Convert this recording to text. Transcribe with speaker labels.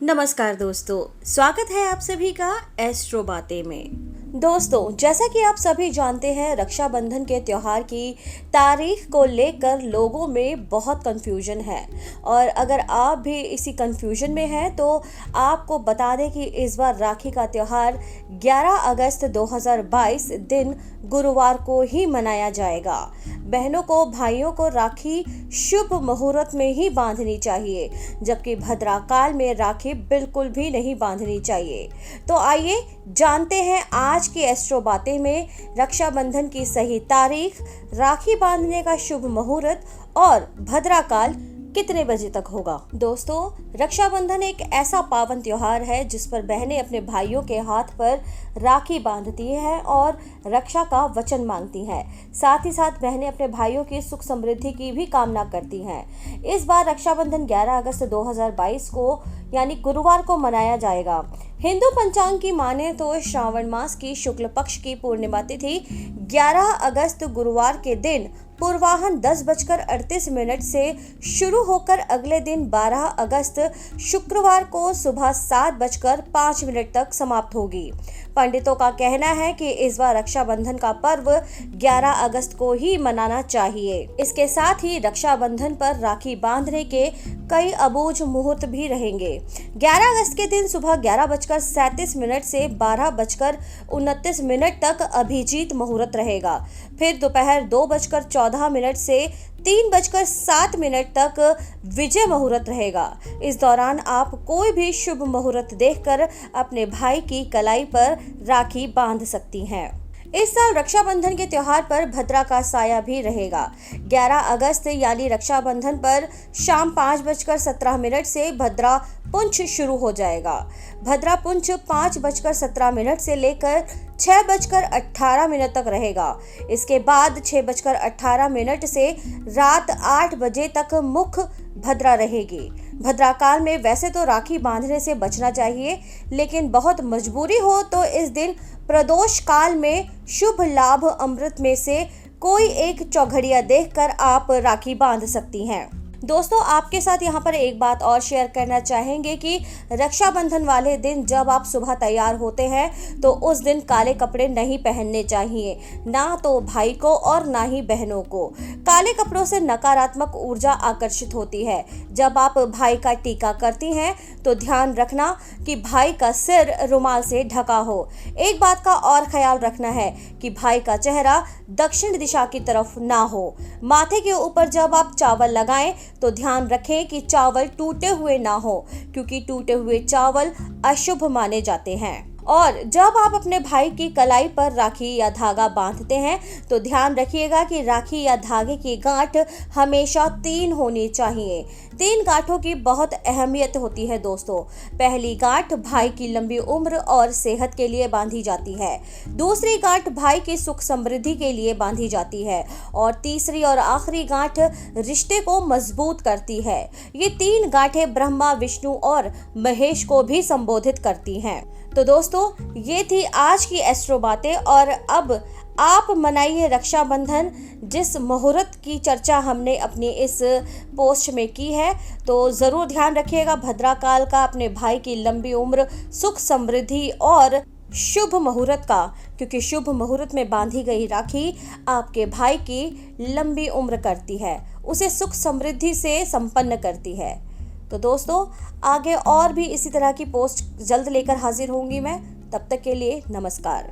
Speaker 1: नमस्कार दोस्तों, स्वागत है आप सभी का एस्ट्रो बातें में। दोस्तों, जैसा कि आप सभी जानते हैं, रक्षाबंधन के त्योहार की तारीख को लेकर लोगों में बहुत कंफ्यूजन है। और अगर आप भी इसी कंफ्यूजन में हैं तो आपको बता दें कि इस बार राखी का त्योहार 11 अगस्त 2022 दिन गुरुवार को ही मनाया जाएगा। बहनों को भाइयों को राखी शुभ मुहूर्त में ही बांधनी चाहिए, जबकि भद्राकाल में राखी बिल्कुल भी नहीं बांधनी चाहिए। तो आइए जानते हैं आज की एस्ट्रो बातें में रक्षाबंधन की सही तारीख, राखी बांधने का शुभ मुहूर्त और भद्राकाल कितने बजे तक होगा। दोस्तों, रक्षाबंधन एक ऐसा पावन त्योहार है जिस पर बहनें अपने भाइयों के हाथ पर राखी बांधती हैं और रक्षा का वचन मांगती हैं। साथ ही साथ बहनें अपने भाइयों की सुख समृद्धि की भी कामना करती हैं। इस बार रक्षाबंधन 11 अगस्त 2022 को यानी गुरुवार को मनाया जाएगा। हिंदू पंचांग की माने तो श्रावण मास की शुक्ल पक्ष की पूर्णिमा तिथि 11 अगस्त गुरुवार के दिन पूर्वाह्न 10:38 से शुरू होकर अगले दिन 12 अगस्त शुक्रवार को सुबह 7:05 तक समाप्त होगी। पंडितों का कहना है कि इस बार रक्षाबंधन का पर्व 11 अगस्त को ही मनाना चाहिए। इसके साथ ही रक्षाबंधन पर राखी बांधने के कई अबूझ मुहूर्त भी रहेंगे। 11 अगस्त के दिन सुबह 11:37 से 12:29 तक अभिजीत मुहूर्त रहेगा। फिर दोपहर 2:14 से 3:07 तक विजय मुहूर्त रहेगा। इस दौरान आप कोई भी शुभ मुहूर्त देखकर अपने भाई की कलाई पर राखी बांध सकती हैं। इस साल रक्षाबंधन के त्योहार पर भद्रा का साया भी रहेगा। 11 अगस्त यानी रक्षाबंधन पर शाम 5:17 से भद्रा पुंछ शुरू हो जाएगा। भद्रा पुंछ 5:17 से लेकर 6:18 तक रहेगा। इसके बाद 6:18 से रात 8 बजे तक मुख भद्रा रहेगी। भद्राकाल में वैसे तो राखी बांधने से बचना चाहिए, लेकिन बहुत मजबूरी हो तो इस दिन प्रदोष काल में शुभ लाभ अमृत में से कोई एक चौघड़िया देखकर आप राखी बांध सकती हैं। दोस्तों, आपके साथ यहाँ पर एक बात और शेयर करना चाहेंगे कि रक्षाबंधन वाले दिन जब आप सुबह तैयार होते हैं तो उस दिन काले कपड़े नहीं पहनने चाहिए, ना तो भाई को और ना ही बहनों को। काले कपड़ों से नकारात्मक ऊर्जा आकर्षित होती है। जब आप भाई का टीका करती हैं तो ध्यान रखना कि भाई का सिर रुमाल से ढका हो। एक बात का और ख्याल रखना है कि भाई का चेहरा दक्षिण दिशा की तरफ ना हो। माथे के ऊपर जब आप चावल लगाएं तो ध्यान रखें कि चावल टूटे हुए ना हो, क्योंकि टूटे हुए चावल अशुभ माने जाते हैं। और जब आप अपने भाई की कलाई पर राखी या धागा बांधते हैं तो ध्यान रखिएगा कि राखी या धागे की गांठ हमेशा 3 होनी चाहिए। 3 गांठों की बहुत अहमियत होती है दोस्तों। पहली गांठ भाई की लंबी उम्र और सेहत के लिए बांधी जाती है। दूसरी गांठ भाई की सुख समृद्धि के लिए बांधी जाती है और तीसरी और आखिरी गांठ रिश्ते को मजबूत करती है। ये 3 गांठें ब्रह्मा, विष्णु और महेश को भी संबोधित करती हैं। तो दोस्तों, ये थी आज की एस्ट्रो बातें। और अब आप मनाइए रक्षाबंधन। जिस मुहूर्त की चर्चा हमने अपनी इस पोस्ट में की है, तो ज़रूर ध्यान रखिएगा भद्राकाल का, अपने भाई की लंबी उम्र, सुख समृद्धि और शुभ मुहूर्त का, क्योंकि शुभ मुहूर्त में बांधी गई राखी आपके भाई की लंबी उम्र करती है, उसे सुख समृद्धि से संपन्न करती है। तो दोस्तों, आगे और भी इसी तरह की पोस्ट जल्द लेकर हाजिर होंगी मैं। तब तक के लिए नमस्कार।